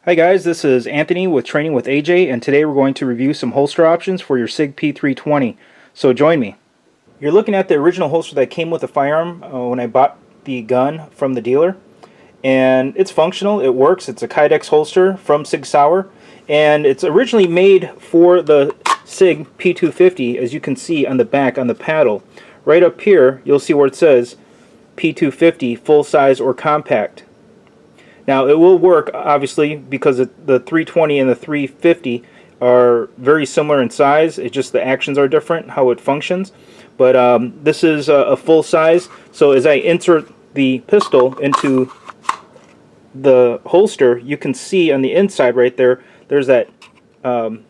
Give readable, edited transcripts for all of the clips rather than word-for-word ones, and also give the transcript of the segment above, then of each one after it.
Hi guys, this is Anthony with Training with AJ, and today we're going to review some holster options for your Sig P320. So join me. You're looking at the original holster that came with the firearm when I bought the gun from the dealer, and it's functional, it works. It's a Kydex holster from Sig Sauer, and it's originally made for the Sig P250, as you can see on the back on the paddle. Right up here, you'll see where it says P250 full size or compact. Now it will work obviously because the 320 and the 350 are very similar in size. It's just the actions are different, how it functions. But this is a full size, so as I insert the pistol into the holster, you can see on the inside right there, there's that there's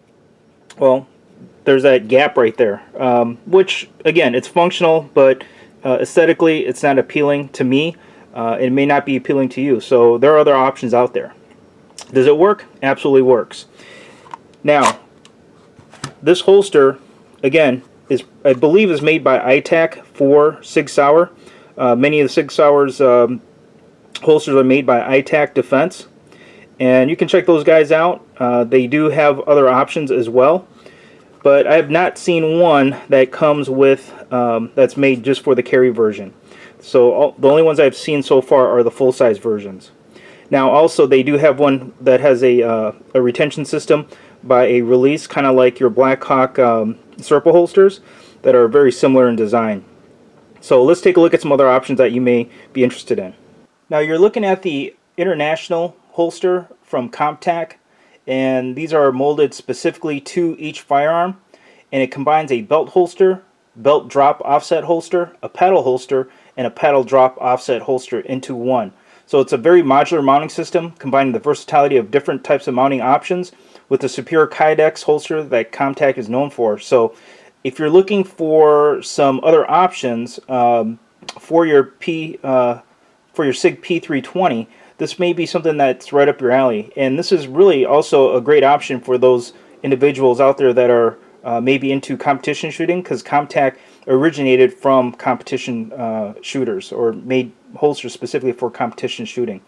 that gap right there, which again, it's functional, but aesthetically it's not appealing to me. It may not be appealing to you, so there are other options out there. Does it work? Absolutely works. Now, this holster, again, I believe is made by ITAC for Sig Sauer. Many of the Sig Sauer's holsters are made by ITAC Defense, and you can check those guys out. They do have other options as well, but I have not seen one that comes with that's made just for the carry version. So the only ones I've seen so far are the full-size versions. Now also they do have one that has a retention system by a release, kind of like your Blackhawk Serpa holsters, that are very similar in design. So let's take a look at some other options that you may be interested in. Now you're looking at the International holster from Comp-Tac, and these are molded specifically to each firearm, and it combines a belt holster, belt drop offset holster, a paddle holster, and a paddle drop offset holster into one. So it's a very modular mounting system, combining the versatility of different types of mounting options with the superior Kydex holster that Comp-Tac is known for. So if you're looking for some other options for your Sig P320, this may be something that's right up your alley. And this is really also a great option for those individuals out there that are maybe into competition shooting, because Comp-Tac originated from competition shooters, or made holsters specifically for competition shooting.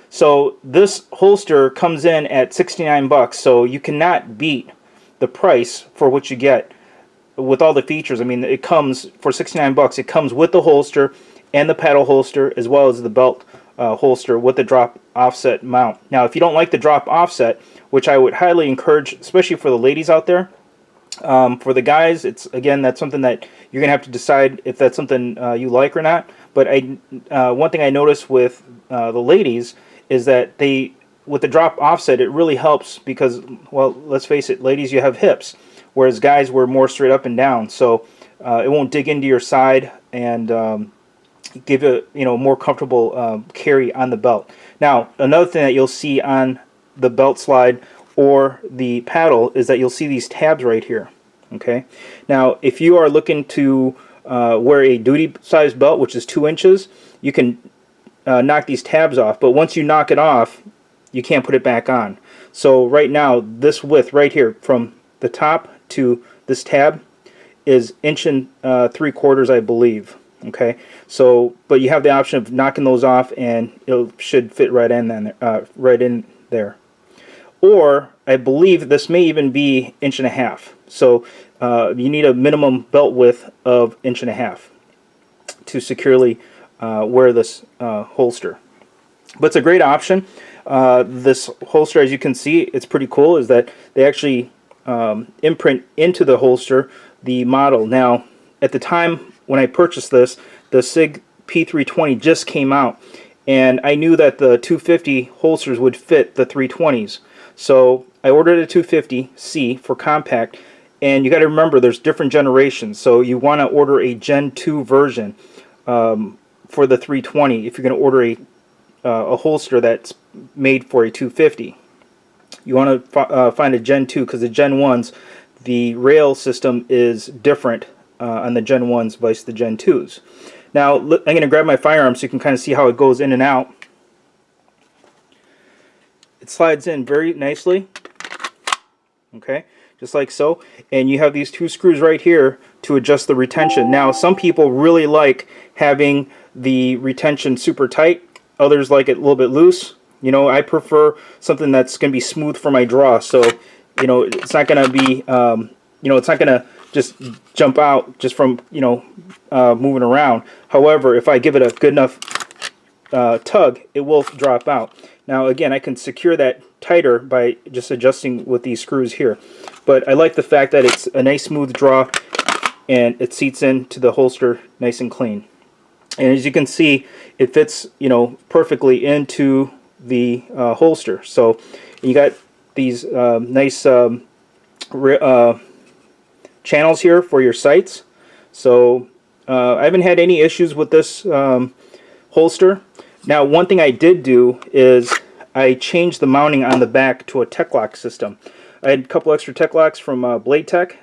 So this holster comes in at 69 bucks, so you cannot beat the price for what you get with all the features. I mean, it comes for 69 bucks. It comes with the holster and the paddle holster, as well as the belt holster with the drop offset mount. Now if you don't like the drop offset, which I would highly encourage, especially for the ladies out there, for the guys, it's again, that's something that you're gonna have to decide if that's something you like or not. But one thing I noticed with the ladies is that with the drop offset, it really helps because, well, let's face it, ladies, you have hips, whereas guys were more straight up and down, so it won't dig into your side and give a more comfortable carry on the belt. Now another thing that you'll see on the belt slide or the paddle is that you'll see these tabs right here. Okay, now if you are looking to wear a duty size belt, which is 2 inches, you can knock these tabs off, but once you knock it off, you can't put it back on. So right now, this width right here from the top to this tab is 1.75 inches, I believe. Okay, so but you have the option of knocking those off, and it should fit right in there. Or I believe this may even be 1.5 inches. So you need a minimum belt width of 1.5 inches to securely wear this holster. But it's a great option. This holster, as you can see, it's pretty cool, is that they actually imprint into the holster the model. Now at the time when I purchased this, the Sig P320 just came out, and I knew that the 250 holsters would fit the 320s. So I ordered a 250C for compact, and you got to remember there's different generations. So you want to order a Gen 2 version for the 320 if you're going to order a holster that's made for a 250. You want to find a Gen 2, because the Gen 1s, the rail system is different on the Gen 1s versus the Gen 2s. Now I'm going to grab my firearm so you can kind of see how it goes in and out. It slides in very nicely, okay, just like so, and you have these 2 screws right here to adjust the retention. Now some people really like having the retention super tight, others like it a little bit loose. You know, I prefer something that's going to be smooth for my draw. So, you know, it's not going to be, you know, it's not going to just jump out just from, you know, moving around. However, if I give it a good enough tug, it will drop out. Now, again, I can secure that tighter by just adjusting with these screws here. But I like the fact that it's a nice smooth draw and it seats into the holster nice and clean. And as you can see, it fits, you know, perfectly into the holster. So you got these nice channels here for your sights. So I haven't had any issues with this holster. Now, one thing I did do is I changed the mounting on the back to a Tech Lock system. I had a couple extra Tech Locks from Blade Tech,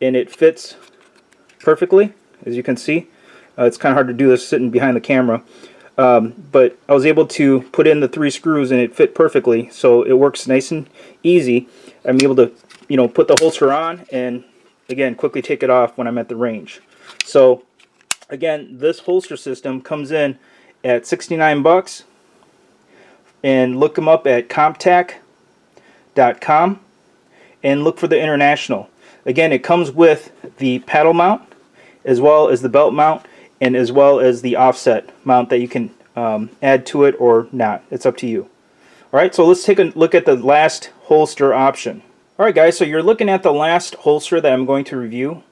and it fits perfectly, as you can see. It's kind of hard to do this sitting behind the camera, but I was able to put in the 3 screws and it fit perfectly, so it works nice and easy. I'm able to, you know, put the holster on and again quickly take it off when I'm at the range. So again, this holster system comes in at 69 bucks, and look them up at Comp-Tac.com and look for the International. Again, it comes with the paddle mount as well as the belt mount and as well as the offset mount that you can add to it or not. It's up to you. Alright, so let's take a look at the last holster option. Alright guys, so you're looking at the last holster that I'm going to review,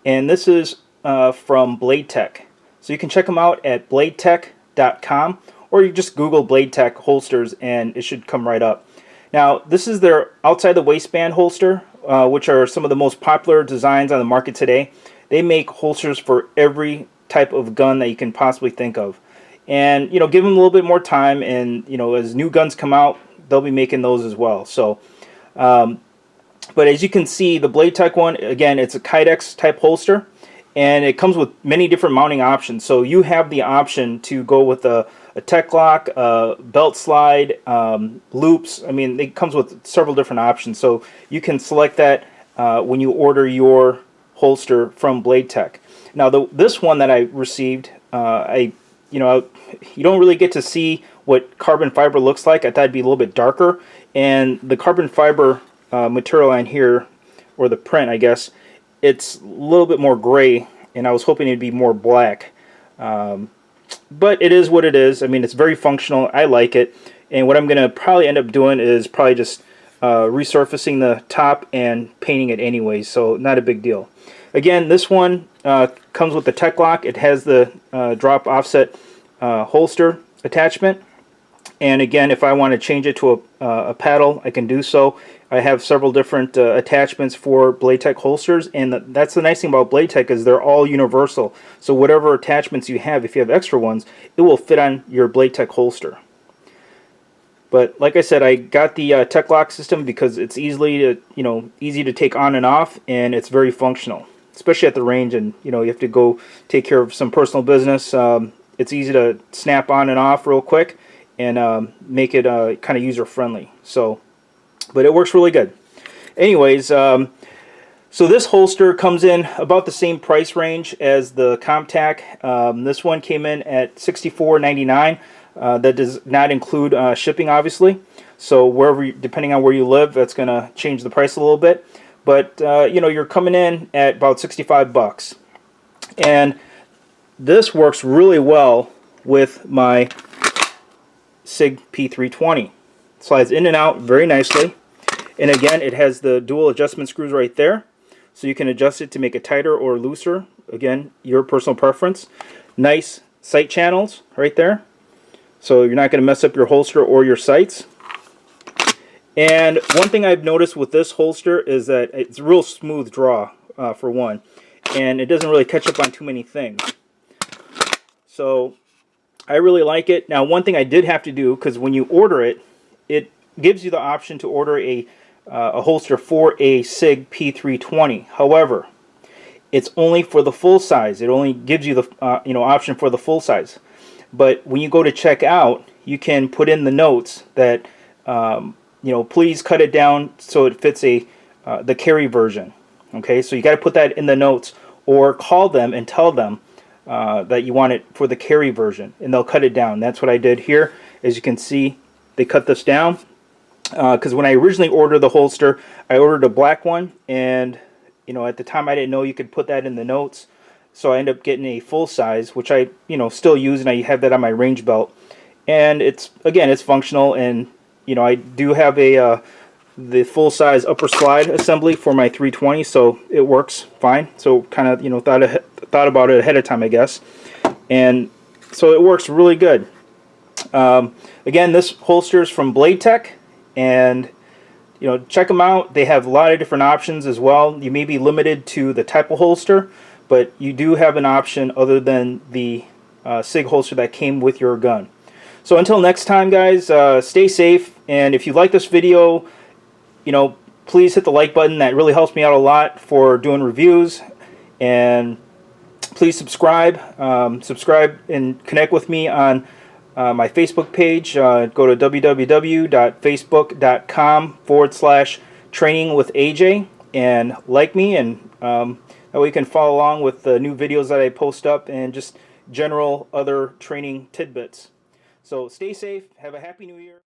and this is from Blade Tech. So you can check them out at bladetech.com, or you just Google Blade Tech holsters and it should come right up. Now, this is their outside the waistband holster, which are some of the most popular designs on the market today. They make holsters for every type of gun that you can possibly think of. And, you know, give them a little bit more time, and, you know, as new guns come out, they'll be making those as well. So, but as you can see, the Blade Tech one, again, it's a Kydex type holster, and it comes with many different mounting options. So you have the option to go with a Tech Lock, belt slide, loops. I mean, it comes with several different options. So you can select that when you order your holster from Blade Tech. Now, this one that I received, you don't really get to see what carbon fiber looks like. I thought it'd be a little bit darker, and the carbon fiber material on here, or the print, I guess, it's a little bit more gray, and I was hoping it'd be more black. But it is what it is. I mean, it's very functional. I like it, and what I'm going to probably end up doing is probably just resurfacing the top and painting it anyways, so not a big deal. Again, this one comes with the Tech Lock. It has the drop offset holster attachment, and again, if I want to change it to a paddle, I can do so. I have several different attachments for Blade Tech holsters, and that's the nice thing about Blade Tech is they're all universal. So whatever attachments you have, if you have extra ones, it will fit on your Blade Tech holster. But like I said, I got the Tech Lock system because it's easy to take on and off, and it's very functional, especially at the range, and you have to go take care of some personal business. It's easy to snap on and off real quick and make it kind of user friendly. So, but it works really good. Anyways, so this holster comes in about the same price range as the Comp-Tac. This one came in at $64.99. That does not include shipping, obviously. So depending on where you live, that's going to change the price a little bit. But you're coming in at about 65 bucks, and this works really well with my Sig P320. Slides in and out very nicely, and again, it has the dual adjustment screws right there, so you can adjust it to make it tighter or looser. Again, your personal preference. Nice sight channels right there, so you're not going to mess up your holster or your sights. And one thing I've noticed with this holster is that it's a real smooth draw, for one, and it doesn't really catch up on too many things. So I really like it. Now, one thing I did have to do, because when you order it, it gives you the option to order a holster for a Sig P320. However, it's only for the full size. It only gives you the option for the full size. But when you go to check out, you can put in the notes that please cut it down so it fits the carry version. Okay, so you got to put that in the notes, or call them and tell them that you want it for the carry version, and they'll cut it down. That's what I did here. As you can see, they cut this down. Because when I originally ordered the holster, I ordered a black one, and at the time I didn't know you could put that in the notes, so I ended up getting a full size, which I still use, and I have that on my range belt, and it's functional, and I do have the full size upper slide assembly for my 320, so it works fine. So kind of thought about it ahead of time, I guess, and so it works really good. Again, this holster is from Blade Tech. And check them out. They have a lot of different options as well. You may be limited to the type of holster, but you do have an option other than the Sig holster that came with your gun. So until next time, guys, stay safe. And if you like this video, please hit the like button. That really helps me out a lot for doing reviews. And please subscribe. Subscribe and connect with me on my Facebook page. Go to www.facebook.com/trainingwithaj and like me, and that way you can follow along with the new videos that I post up and just general other training tidbits. So stay safe. Have a happy new year.